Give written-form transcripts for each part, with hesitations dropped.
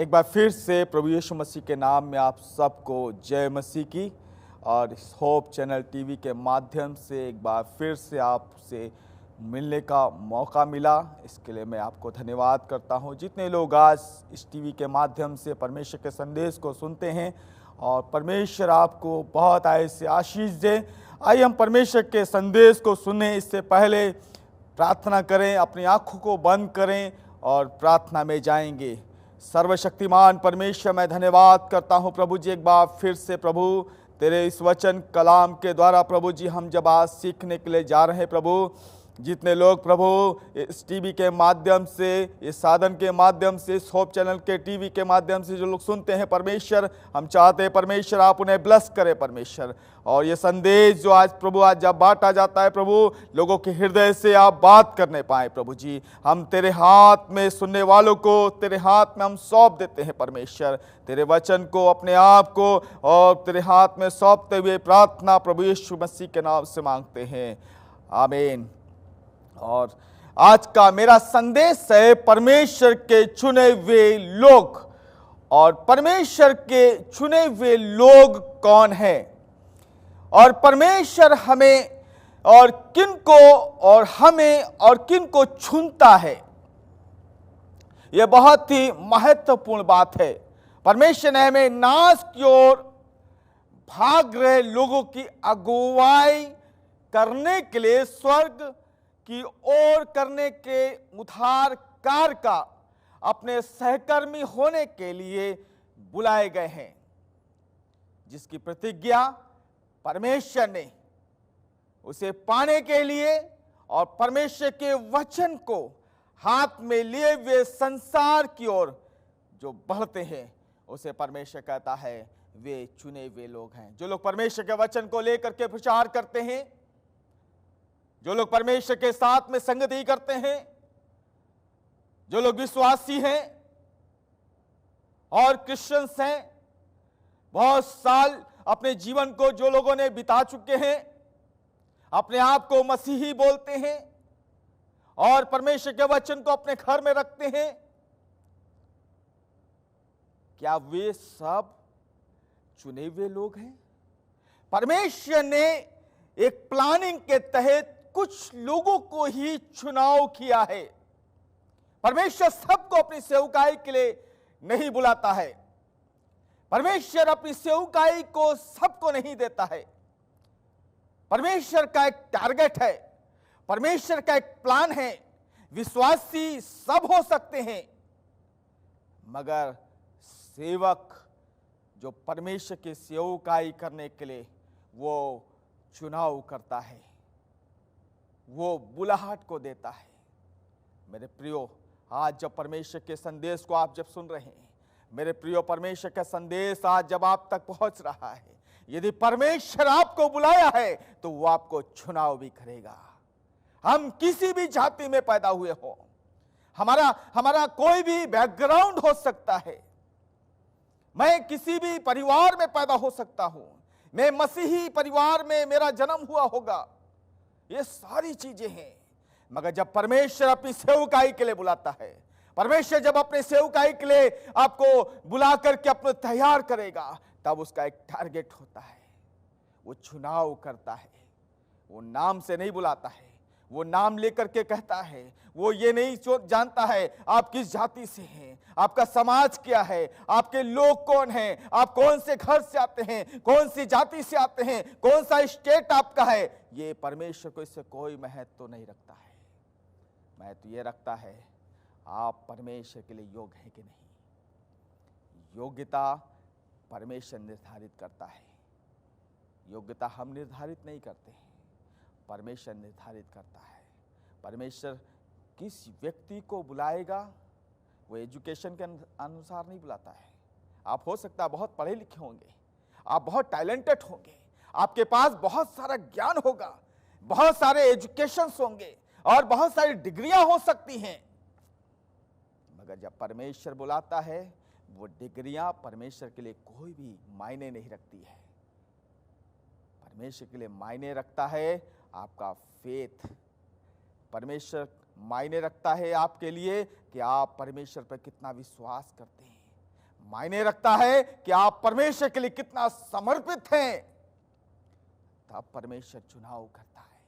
एक बार फिर से प्रभु यीशु मसीह के नाम में आप सबको जय मसीह की। और इस होप चैनल टीवी के माध्यम से एक बार फिर से आपसे मिलने का मौका मिला, इसके लिए मैं आपको धन्यवाद करता हूं। जितने लोग आज इस टीवी के माध्यम से परमेश्वर के संदेश को सुनते हैं और परमेश्वर आपको बहुत ऐसे आशीष दे। आइए हम परमेश्वर के संदेश को सुने, इससे पहले प्रार्थना करें, अपनी आंखों को बंद करें और प्रार्थना में जाएंगे। सर्वशक्तिमान परमेश्वर, मैं धन्यवाद करता हूं प्रभु जी, एक बार फिर से प्रभु तेरे इस वचन कलाम के द्वारा प्रभु जी हम जब आज सीखने के लिए जा रहे हैं प्रभु, जितने लोग प्रभु इस टीवी के माध्यम से, इस साधन के माध्यम से, इस होप चैनल के टीवी के माध्यम से जो लोग सुनते हैं परमेश्वर, हम चाहते हैं परमेश्वर आप उन्हें ब्लेस करें परमेश्वर। और ये संदेश जो आज प्रभु आज जब बांटा जाता है प्रभु, लोगों के हृदय से आप बात करने पाए प्रभु जी। हम तेरे हाथ में, सुनने वालों को तेरे हाथ में हम सौंप देते हैं परमेश्वर। तेरे वचन को, अपने आप को और तेरे हाथ में सौंपते हुए प्रार्थना प्रभु यीशु मसीह के नाम से मांगते हैं, आमीन। और आज का मेरा संदेश है परमेश्वर के चुने हुए लोग। और परमेश्वर के चुने हुए लोग कौन हैं और परमेश्वर हमें और किनको और हमें और किनको चुनता है, यह बहुत ही महत्वपूर्ण बात है। परमेश्वर ने हमें नाश की ओर भाग रहे लोगों की अगुवाई करने के लिए, स्वर्ग की ओर करने के उद्धार कार्य का अपने सहकर्मी होने के लिए बुलाए गए हैं, जिसकी प्रतिज्ञा परमेश्वर ने उसे पाने के लिए और परमेश्वर के वचन को हाथ में लिए हुए संसार की ओर जो बढ़ते हैं, उसे परमेश्वर कहता है वे चुने हुए लोग हैं। जो लोग परमेश्वर के वचन को लेकर के प्रचार करते हैं, जो लोग परमेश्वर के साथ में संगति करते हैं, जो लोग विश्वासी हैं और क्रिश्चियंस हैं, बहुत साल अपने जीवन को जो लोगों ने बिता चुके हैं, अपने आप को मसीही बोलते हैं और परमेश्वर के वचन को अपने घर में रखते हैं, क्या वे सब चुने हुए लोग हैं? परमेश्वर ने एक प्लानिंग के तहत कुछ लोगों को ही चुनाव किया है। परमेश्वर सबको अपनी सेवकाई के लिए नहीं बुलाता है। परमेश्वर अपनी सेवकाई को सबको नहीं देता है। परमेश्वर का एक टारगेट है, परमेश्वर का एक प्लान है। विश्वासी सब हो सकते हैं, मगर सेवक जो परमेश्वर की सेवकाई करने के लिए वो चुनाव करता है, वो बुलाहट को देता है। मेरे प्रियो, आज जब परमेश्वर के संदेश को आप जब सुन रहे हैं, मेरे प्रियो, परमेश्वर का संदेश आज जब आप तक पहुंच रहा है, यदि परमेश्वर आपको बुलाया है तो वो आपको चुनाव भी करेगा। हम किसी भी जाति में पैदा हुए हो, हमारा कोई भी बैकग्राउंड हो सकता है, मैं किसी भी परिवार में पैदा हो सकता हूं, मैं मसीही परिवार में मेरा जन्म हुआ होगा, ये सारी चीजें हैं, मगर जब परमेश्वर अपनी सेवकाई के लिए बुलाता है, परमेश्वर जब अपने सेवकाई के लिए आपको बुला करके अपने तैयार करेगा, तब उसका एक टारगेट होता है, वो चुनाव करता है। वो नाम से नहीं बुलाता है, वो नाम लेकर के कहता है। वो ये नहीं जानता है आप किस जाति से हैं, आपका समाज क्या है, आपके लोग कौन हैं, आप कौन से घर से आते हैं, कौन सी जाति से आते हैं, कौन सा स्टेट आपका है। ये परमेश्वर को इससे कोई महत्व तो नहीं रखता है। महत्व ये रखता है आप परमेश्वर के लिए योग्य हैं कि नहीं। योग्यता परमेश्वर निर्धारित करता है, योग्यता हम निर्धारित नहीं करते हैं, परमेश्वर निर्धारित करता है। परमेश्वर किस व्यक्ति को बुलाएगा वो एजुकेशन के अनुसार नहीं बुलाता है। आप हो सकता है बहुत पढ़े लिखे होंगे, आप बहुत टैलेंटेड होंगे, आपके पास बहुत सारा ज्ञान होगा, बहुत सारे एजुकेशन होंगे और बहुत सारी डिग्रियां हो सकती हैं, मगर जब परमेश्वर बुलाता है वो डिग्रियां परमेश्वर के लिए कोई भी मायने नहीं रखती है। परमेश्वर के लिए मायने रखता है आपका फेथ। परमेश्वर मायने रखता है आपके लिए कि आप परमेश्वर पर कितना विश्वास करते हैं, मायने रखता है कि आप परमेश्वर के लिए कितना समर्पित हैं, तब परमेश्वर चुनाव करता है।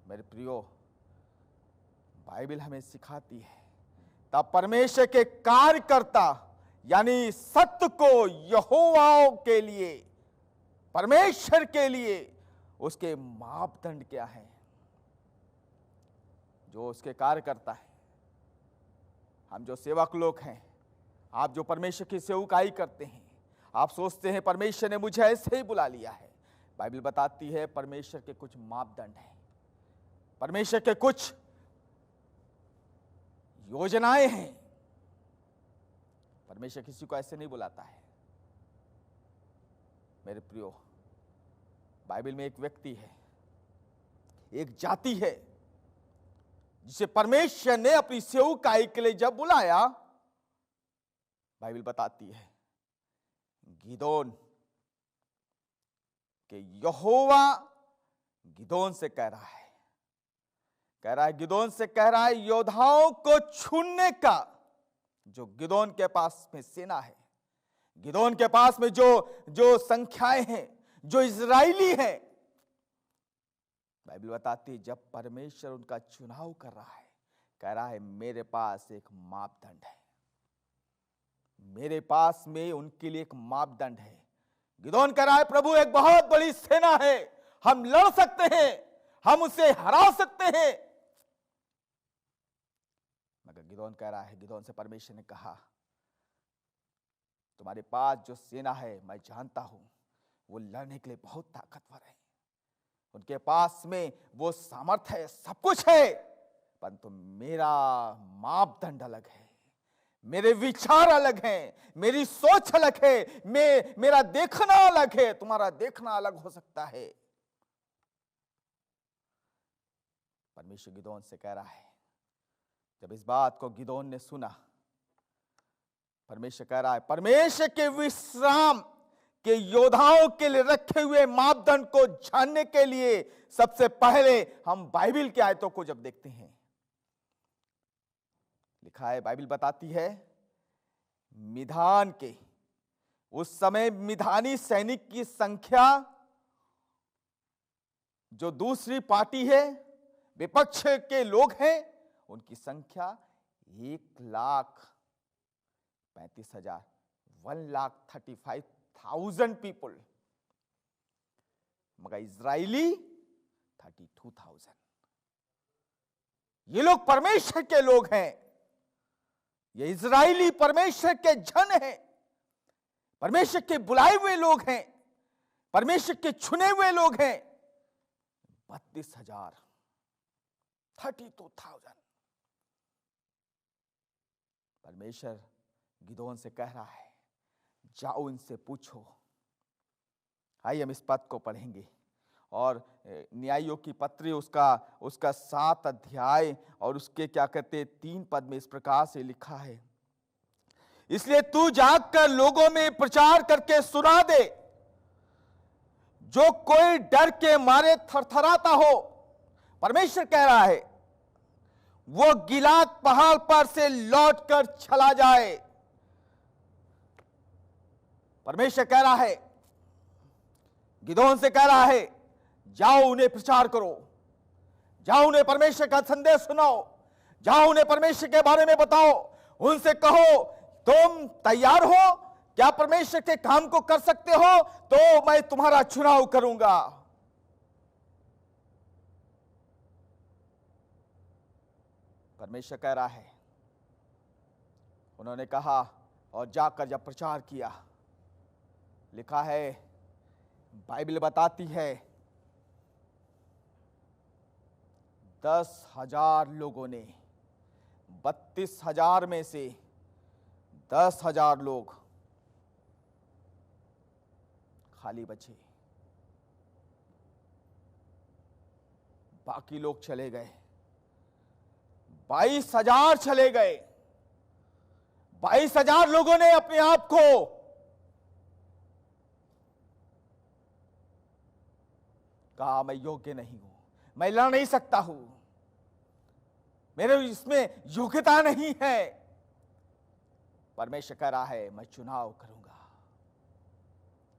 मेरे प्रियो, बाइबल हमें सिखाती है तब परमेश्वर के कार्यकर्ता यानी सत्य को यहोवा के लिए, परमेश्वर के लिए उसके मापदंड क्या है, जो उसके कार्यकर्ता है। हम जो सेवक लोग हैं, आप जो परमेश्वर की सेवकाई करते हैं, आप सोचते हैं परमेश्वर ने मुझे ऐसे ही बुला लिया है। बाइबल बताती है परमेश्वर के कुछ मापदंड हैं, परमेश्वर के कुछ योजनाएं हैं। परमेश्वर किसी को ऐसे नहीं बुलाता है। मेरे प्रियो, बाइबल में एक व्यक्ति है, एक जाति है जिसे परमेश्वर ने अपनी सेवकाई के लिए जब बुलाया, बाइबल बताती है गिदोन कि यहोवा गिदोन से कह रहा है गिदोन से कह रहा है योद्धाओं को छूने का, जो गिदोन के पास में सेना है, गिदोन के पास में जो संख्याएं हैं, जो इजरायली हैं, बाइबल बताती है जब परमेश्वर उनका चुनाव कर रहा है, कह रहा है मेरे पास एक मापदंड है, मेरे पास में उनके लिए एक मापदंड है। गिदोन कह रहा है प्रभु एक बहुत बड़ी सेना है, हम लड़ सकते हैं, हम उसे हरा सकते हैं। मगर गिदोन कह रहा है, गिदोन से परमेश्वर ने कहा तुम्हारे पास जो सेना है मैं जानता हूं वो लड़ने के लिए बहुत ताकतवर है, उनके पास में वो सामर्थ्य है, सब कुछ है, परंतु मेरा मापदंड अलग है, मेरे विचार अलग हैं, मेरी सोच अलग है, मेरा देखना अलग है, तुम्हारा देखना अलग हो सकता है। परमेश्वर गिदोन से कह रहा है। जब इस बात को गिदोन ने सुना, परमेश्वर कह रहा है परमेश्वर के विश्राम के योद्धाओं के लिए रखे हुए मापदंड को जानने के लिए सबसे पहले हम बाइबल की आयतों को जब देखते हैं, लिखा है, बाइबल बताती है मिधान के, उस समय मिधानी सैनिक की संख्या, जो दूसरी पार्टी है, विपक्ष के लोग हैं, उनकी संख्या 1,35,000, 1,35,000 पीपल, मगर इजरायली 32,000। ये लोग परमेश्वर के लोग हैं, ये इजरायली परमेश्वर के जन हैं, परमेश्वर के बुलाए हुए लोग हैं, परमेश्वर के चुने हुए लोग हैं। 32,000, 32,000। परमेश्वर गिदोन से कह रहा है जाओ इनसे पूछो। आइए हम इस पद को पढ़ेंगे, और न्यायों की पत्री उसका 7 अध्याय और उसके क्या कहते हैं 3 पद में इस प्रकार से लिखा है, इसलिए तू जाकर लोगों में प्रचार करके सुना दे, जो कोई डर के मारे थरथराता हो। परमेश्वर कह रहा है वो गिलाद पहाड़ पर से लौटकर चला जाए। परमेश्वर कह रहा है, गिदोन से कह रहा है जाओ उन्हें प्रचार करो, जाओ उन्हें परमेश्वर का संदेश सुनाओ, जाओ उन्हें परमेश्वर के बारे में बताओ, उनसे कहो तुम तैयार हो क्या परमेश्वर के काम को कर सकते हो, तो मैं तुम्हारा चुनाव करूंगा। परमेश्वर कह रहा है, उन्होंने कहा और जाकर जब प्रचार किया, लिखा है, बाइबल बताती है 10,000 लोगों ने, 32,000 में से 10,000 लोग खाली बचे, बाकी लोग चले गए। 22,000 चले गए। 22,000 लोगों ने अपने आप को कहा मैं योग्य नहीं हूं, मैं लड़ नहीं सकता हूं, मेरे इसमें योग्यता नहीं है। परमेश्वर कह रहा है मैं चुनाव करूंगा।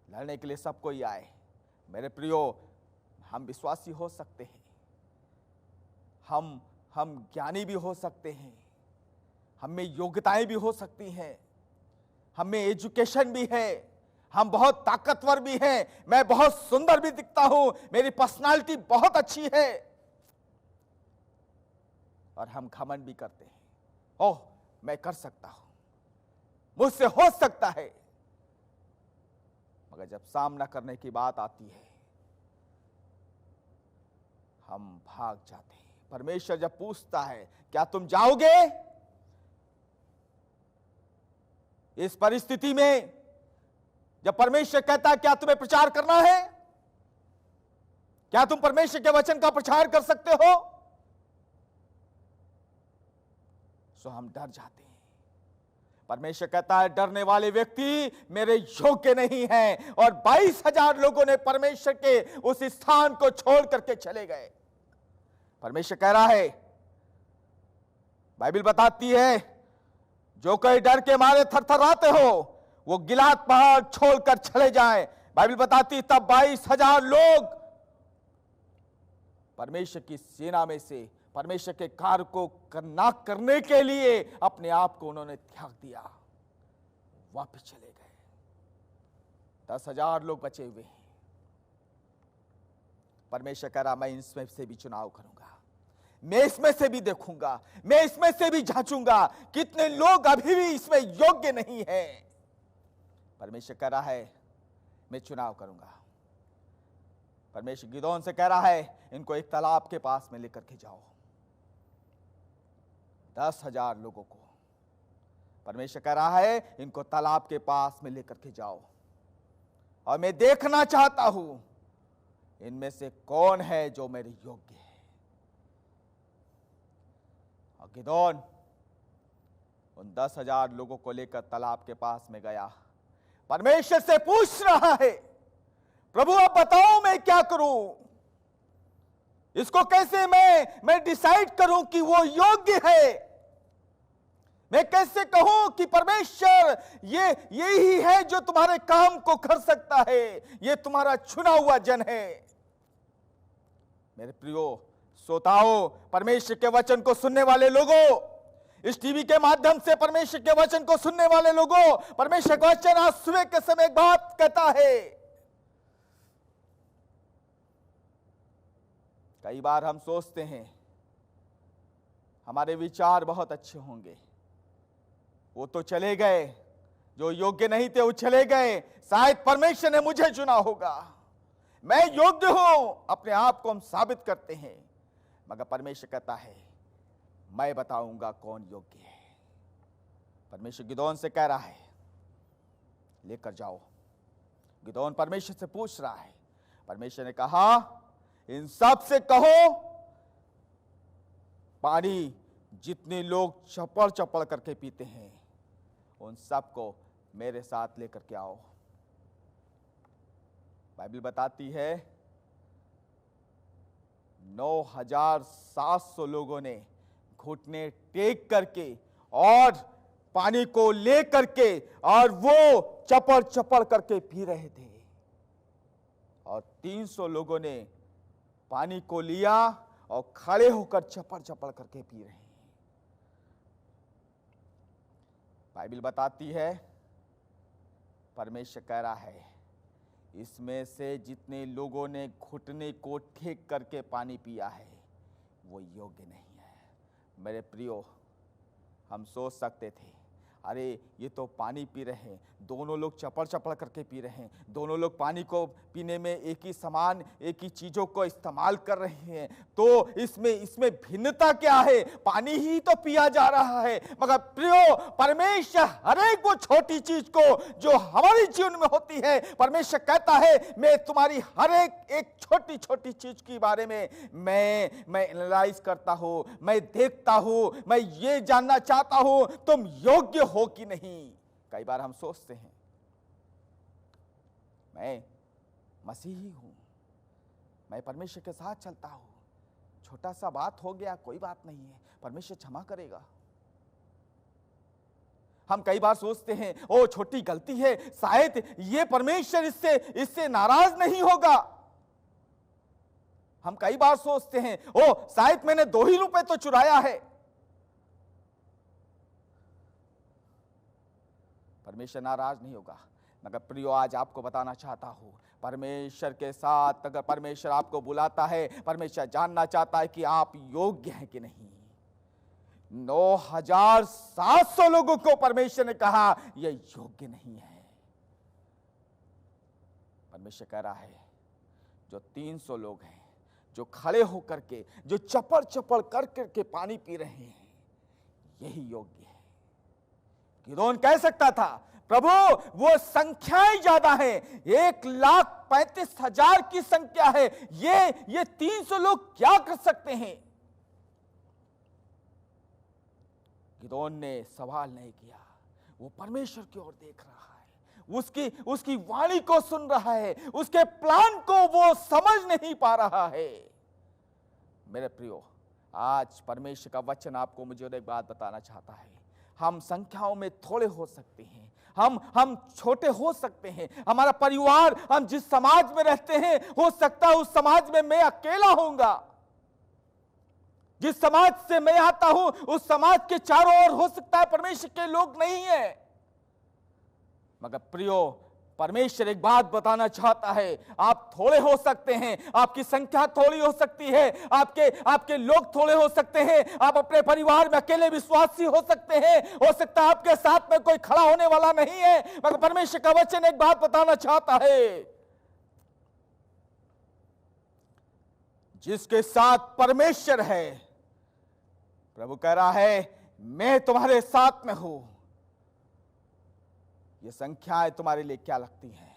लड़ने के लिए सब कोई आए। मेरे प्रियो, हम विश्वासी हो सकते हैं, हम ज्ञानी भी हो सकते हैं, हम में योग्यताएं भी हो सकती हैं, हम में एजुकेशन भी है, हम बहुत ताकतवर भी हैं, मैं बहुत सुंदर भी दिखता हूं, मेरी पर्सनालिटी बहुत अच्छी है, और हम घमंड भी करते हैं, ओह मैं कर सकता हूं, मुझसे हो सकता है। मगर जब सामना करने की बात आती है हम भाग जाते हैं। परमेश्वर जब पूछता है क्या तुम जाओगे इस परिस्थिति में, जब परमेश्वर कहता है क्या तुम्हें प्रचार करना है, क्या तुम परमेश्वर के वचन का प्रचार कर सकते हो, सो हम डर जाते हैं। परमेश्वर कहता है डरने वाले व्यक्ति मेरे योग्य नहीं हैं, और 22,000 लोगों ने परमेश्वर के उस स्थान को छोड़ करके चले गए। परमेश्वर कह रहा है, बाइबल बताती है जो कोई डर के मारे थरथराते हो वो गिलाद पहाड़ छोड़कर चले जाएं। बाइबल बताती तब 22,000 लोग परमेश्वर की सेना में से परमेश्वर के कार्य को न करने के लिए अपने आप को उन्होंने त्याग दिया, वापस चले गए। 10,000 लोग बचे हुए हैं। परमेश्वर कह रहा मैं इसमें से भी चुनाव करूंगा, मैं इसमें से भी देखूंगा, मैं इसमें से भी जांचूंगा कितने लोग अभी भी इसमें योग्य नहीं है। परमेश्वर कह रहा है मैं चुनाव करूंगा। परमेश्वर गिदोन से कह रहा है इनको एक तालाब के पास में लेकर के जाओ। 10,000 लोगों को परमेश्वर कह रहा है इनको तालाब के पास में लेकर के जाओ, और मैं देखना चाहता हूं इनमें से कौन है जो मेरे योग्य है। और गिदोन उन 10,000 लोगों को लेकर तालाब के पास में गया, परमेश्वर से पूछ रहा है प्रभु अब बताओ मैं क्या करूं, इसको कैसे मैं डिसाइड करूं कि वो योग्य है, मैं कैसे कहूं कि परमेश्वर यही है जो तुम्हारे काम को कर सकता है, ये तुम्हारा चुना हुआ जन है। मेरे प्रियो श्रोताओं, परमेश्वर के वचन को सुनने वाले लोगों, इस टीवी के माध्यम से परमेश्वर के वचन को सुनने वाले लोगों, परमेश्वर का वचन आज सुबह के समय एक बात कहता है। कई बार हम सोचते हैं हमारे विचार बहुत अच्छे होंगे, वो तो चले गए, जो योग्य नहीं थे वो चले गए, शायद परमेश्वर ने मुझे चुना होगा, मैं योग्य हूं, अपने आप को हम साबित करते हैं। मगर परमेश्वर कहता है मैं बताऊंगा कौन योग्य है। परमेश्वर गिदोन से कह रहा है लेकर जाओ। गिदोन परमेश्वर से पूछ रहा है, परमेश्वर ने कहा इन सब से कहो पानी जितने लोग चपड़ चपड़ करके पीते हैं उन सबको मेरे साथ लेकर के आओ। बाइबल बताती है 9,700 लोगों ने घुटने टेक करके और पानी को ले करके और वो चपड़ चपड़ करके पी रहे थे, और 300 लोगों ने पानी को लिया और खड़े होकर चपड़ चपड़ करके पी रहे हैं। बाइबल बताती है परमेश्वर कह रहा है इसमें से जितने लोगों ने घुटने को टेक करके पानी पिया है वो योग्य नहीं है। मेरे प्रियो, हम सोच सकते थे अरे ये तो पानी पी रहे हैं, दोनों लोग चपड़ चपड़ करके पी रहे हैं, दोनों लोग पानी को पीने में एक ही समान एक ही चीजों को इस्तेमाल कर रहे हैं, तो इसमें भिन्नता क्या है, पानी ही तो पिया जा रहा है। मगर प्रियो, परमेश्वर हर एक वो छोटी चीज को जो हमारे जीवन में होती है, परमेश्वर कहता है मैं तुम्हारी हर एक छोटी छोटी चीज के बारे में मैं एनालाइज करता हूं, मैं देखता हूं, मैं ये जानना चाहता हूं तुम योग्य हो कि नहीं। कई बार हम सोचते हैं मैं मसीही हूं, मैं परमेश्वर के साथ चलता हूं, छोटा सा बात हो गया कोई बात नहीं है, परमेश्वर क्षमा करेगा। हम कई बार सोचते हैं ओ छोटी गलती है, शायद ये परमेश्वर इससे नाराज नहीं होगा। हम कई बार सोचते हैं ओ शायद मैंने 2 ही रुपए तो चुराया है। परमेश्वर नाराज नहीं होगा। मगर प्रियो, आज आपको बताना चाहता हूं, परमेश्वर के साथ अगर परमेश्वर आपको बुलाता है, परमेश्वर जानना चाहता है कि आप योग्य हैं कि नहीं। 9700 लोगों को परमेश्वर ने कहा यह योग्य नहीं है। परमेश्वर कह रहा है जो 300 लोग हैं, जो खड़े होकर के, जो चपड़ चपड़ कर करके पानी पी रहे हैं, यही योग्य है। गिदोन कह सकता था प्रभु वो संख्याएं ज्यादा है, 1,35,000 की संख्या है, ये 300 लोग क्या कर सकते हैं। गिदोन ने सवाल नहीं किया, वो परमेश्वर की ओर देख रहा है, उसकी वाणी को सुन रहा है, उसके प्लान को वो समझ नहीं पा रहा है। मेरे प्रियो, आज परमेश्वर का वचन आपको मुझे एक बात बताना चाहता है। हम संख्याओं में थोड़े हो सकते हैं, हम छोटे हो सकते हैं, हमारा परिवार, हम जिस समाज में रहते हैं, हो सकता है उस समाज में मैं अकेला होऊंगा। जिस समाज से मैं आता हूं उस समाज के चारों ओर हो सकता है परमेश्वर के लोग नहीं है। मगर प्रियो, परमेश्वर एक बात बताना चाहता है, आप थोड़े हो सकते हैं, आपकी संख्या थोड़ी हो सकती है, आपके लोग थोड़े हो सकते हैं, आप अपने परिवार में अकेले विश्वासी हो सकते हैं, हो सकता है आपके साथ में कोई खड़ा होने वाला नहीं है। मगर परमेश्वर का वचन एक बात बताना चाहता है, जिसके साथ परमेश्वर है, प्रभु कह रहा है मैं तुम्हारे साथ में हूं। ये संख्याएं तुम्हारे लिए क्या लगती हैं?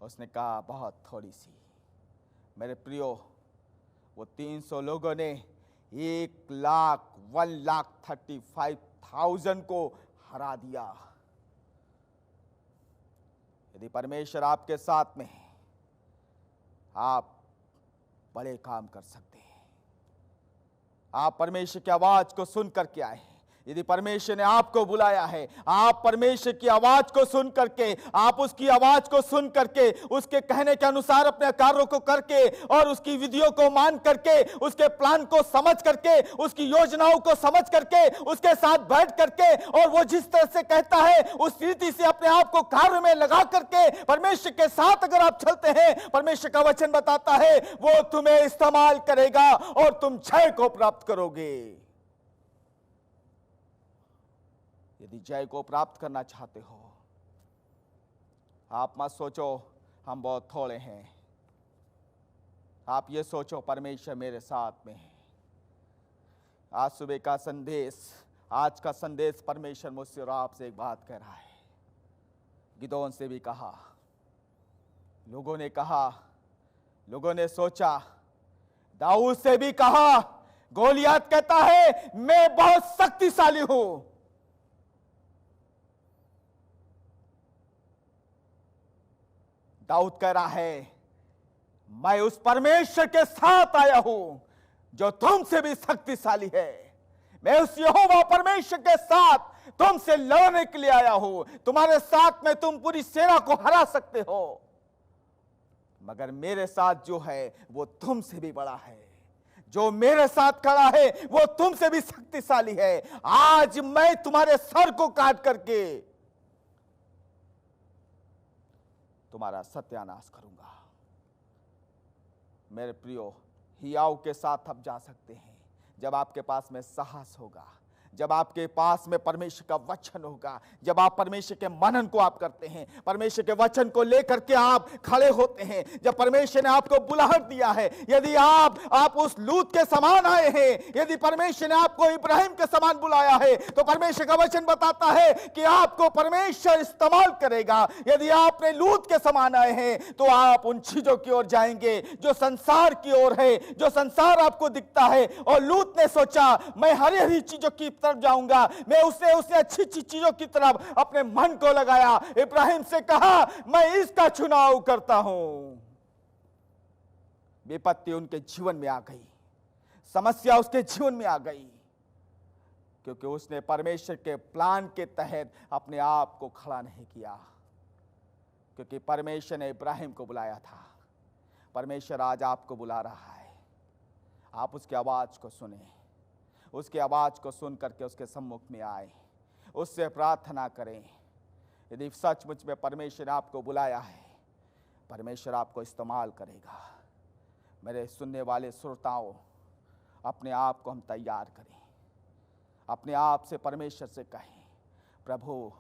उसने कहा बहुत थोड़ी सी। मेरे प्रियो, वो 300 लोगों ने 1,35,000 को हरा दिया। यदि परमेश्वर आपके साथ में है, आप बड़े काम कर सकते हैं। आप परमेश्वर की आवाज को सुन करके आए हैं। यदि परमेश्वर ने आपको बुलाया है, आप परमेश्वर की आवाज को सुन करके, आप उसकी आवाज को सुन करके, उसके कहने के अनुसार अपने कार्यों को करके और उसकी विधियों को मान करके, उसके प्लान को समझ करके, उसकी योजनाओं को समझ करके, उसके साथ बैठ करके, और वो जिस तरह से कहता है उस रीति से अपने आप को कार्य में लगा करके परमेश्वर के साथ अगर आप चलते हैं, परमेश्वर का वचन बताता है वो तुम्हें इस्तेमाल करेगा और तुम जय को प्राप्त करोगे। यदि जय को प्राप्त करना चाहते हो, आप मत सोचो हम बहुत थोड़े हैं। आप ये सोचो परमेश्वर मेरे साथ में है। आज सुबह का संदेश, आज का संदेश परमेश्वर मुझसे और आपसे एक बात कह रहा है। गिदोन से भी कहा, लोगों ने कहा, लोगों ने सोचा, दाऊद से भी कहा। गोलियत कहता है मैं बहुत शक्तिशाली हूं। दाऊद कह रहा है मैं उस परमेश्वर के साथ आया हूं जो तुमसे भी शक्तिशाली है। मैं उस यहोवा परमेश्वर के साथ तुमसे लड़ने के लिए आया हूं। तुम्हारे साथ में तुम पूरी सेना को हरा सकते हो, मगर मेरे साथ जो है वो तुमसे भी बड़ा है। जो मेरे साथ खड़ा है वो तुमसे भी शक्तिशाली है। आज मैं तुम्हारे सर को काट करके तुम्हारा सत्यानाश करूंगा। मेरे प्रियो, हियाव के साथ आप जा सकते हैं जब आपके पास में साहस होगा, जब आपके पास में परमेश्वर का वचन होगा, जब आप परमेश्वर के मनन को आप करते हैं, परमेश्वर के वचन को लेकर के आप खड़े होते हैं। जब परमेश्वर ने आपको बुलाहट दिया है, यदि आप उस लूत के समान आए हैं, यदि परमेश्वर ने आपको इब्राहिम के समान बुलाया है, तो परमेश्वर का वचन बताता है कि आपको परमेश्वर इस्तेमाल करेगा। यदि आपने लूत के समान आए हैं तो आप उन चीजों की ओर जाएंगे जो संसार की ओर है, जो संसार आपको दिखता है। और लूत ने सोचा मैं हरी हरी चीजों की तरफ जाऊंगा, मैं उसने अच्छी अच्छी चीजों की तरफ अपने मन को लगाया। इब्राहिम से कहा मैं इसका चुनाव करता हूं। विपत्ति उनके जीवन में आ गई, समस्या उसके जीवन में आ गई। क्योंकि उसने परमेश्वर के प्लान के तहत अपने आप को खड़ा नहीं किया। क्योंकि परमेश्वर ने इब्राहिम को बुलाया था, परमेश्वर आज आपको बुला रहा है। आप उसकी आवाज़ को सुने, उसकी आवाज़ को सुन करके उसके सम्मुख में आए, उससे प्रार्थना करें। यदि सचमुच में परमेश्वर ने आपको बुलाया है, परमेश्वर आपको इस्तेमाल करेगा। मेरे सुनने वाले श्रोताओं, अपने आप को हम तैयार करें, अपने आप से परमेश्वर से कहें, प्रभु,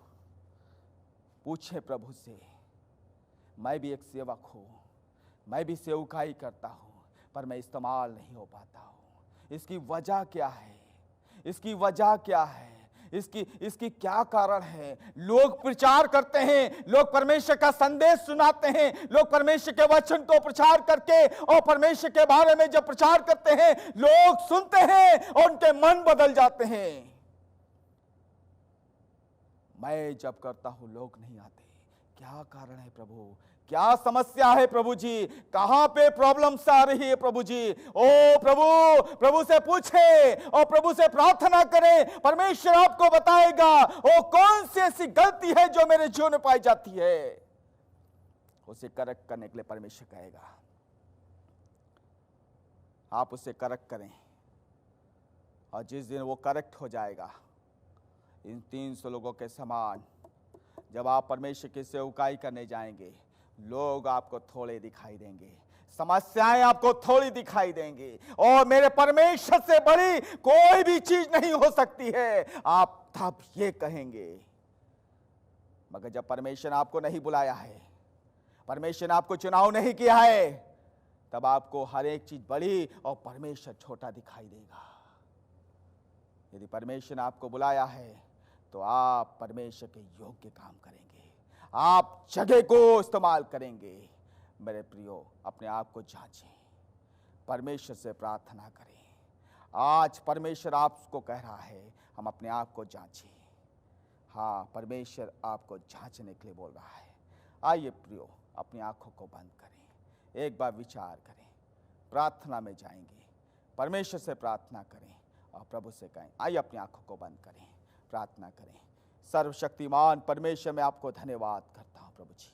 पूछे प्रभु से, मैं भी एक सेवक हूँ, मैं भी सेवकाई करता हूँ, पर मैं इस्तेमाल नहीं हो पाता हूँ। इसकी वजह क्या है? इसकी वजह क्या है? इसकी क्या कारण है? लोग प्रचार करते हैं, लोग परमेश्वर का संदेश सुनाते हैं, लोग परमेश्वर के वचन को प्रचार करके और परमेश्वर के बारे में जब प्रचार करते हैं, लोग सुनते हैं और उनके मन बदल जाते हैं। मैं जब करता हूं लोग नहीं आते। क्या कारण है प्रभु? क्या समस्या है प्रभु जी? कहां पे प्रॉब्लम्स आ रही है प्रभु जी? ओ प्रभु, प्रभु से पूछे और प्रभु से प्रार्थना करें, परमेश्वर आपको बताएगा ओ कौन सी ऐसी गलती है जो मेरे जीवन में पाई जाती है। उसे करेक्ट करने के लिए परमेश्वर कहेगा। आप उसे करेक्ट करें, और जिस दिन वो करेक्ट हो जाएगा, इन 300 लोगों के समान जब आप परमेश्वर की सेवकाई करने जाएंगे, लोग आपको थोड़े दिखाई देंगे, समस्याएं आपको थोड़ी दिखाई देंगी, और मेरे परमेश्वर से बड़ी कोई भी चीज नहीं हो सकती है, आप तब ये कहेंगे। मगर जब परमेश्वर ने आपको नहीं बुलाया है, परमेश्वर ने आपको चुनाव नहीं किया है, तब आपको हर एक चीज बड़ी और परमेश्वर छोटा दिखाई देगा। यदि परमेश्वर ने आपको बुलाया है, तो आप परमेश्वर के योग्य काम करेंगे, आप जगह को इस्तेमाल करेंगे। मेरे प्रियो, अपने आप को जांचें, परमेश्वर से प्रार्थना करें। आज परमेश्वर आपको कह रहा है, हम अपने आप को जांचें। हाँ, परमेश्वर आपको जांचने के लिए बोल रहा है। आइए प्रियो, अपनी आंखों को बंद करें, एक बार विचार करें, प्रार्थना में जाएंगे, परमेश्वर से प्रार्थना करें और प्रभु से कहें। आइए अपनी आंखों को बंद करें, प्रार्थना करें। सर्वशक्तिमान परमेश्वर, मैं आपको धन्यवाद करता हूं प्रभु जी।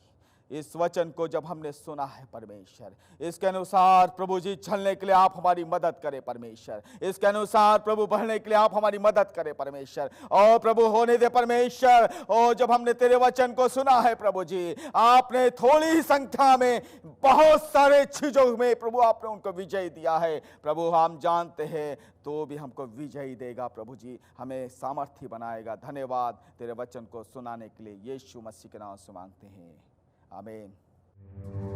इस वचन को जब हमने सुना है परमेश्वर, इसके अनुसार प्रभु जी चलने के लिए आप हमारी मदद करें परमेश्वर। इसके अनुसार प्रभु बढ़ने के लिए आप हमारी मदद करें परमेश्वर। और प्रभु होने दे परमेश्वर, और जब हमने तेरे वचन को सुना है प्रभु जी, आपने थोड़ी ही संख्या में बहुत सारे चीजों में प्रभु आपने उनको विजय दिया है। प्रभु हम जानते हैं तो भी हमको विजयी देगा प्रभु जी, हमें सामर्थ्य बनाएगा। धन्यवाद तेरे वचन को सुनाने के लिए, यीशु मसीह के नाम से मांगते हैं, आमीन।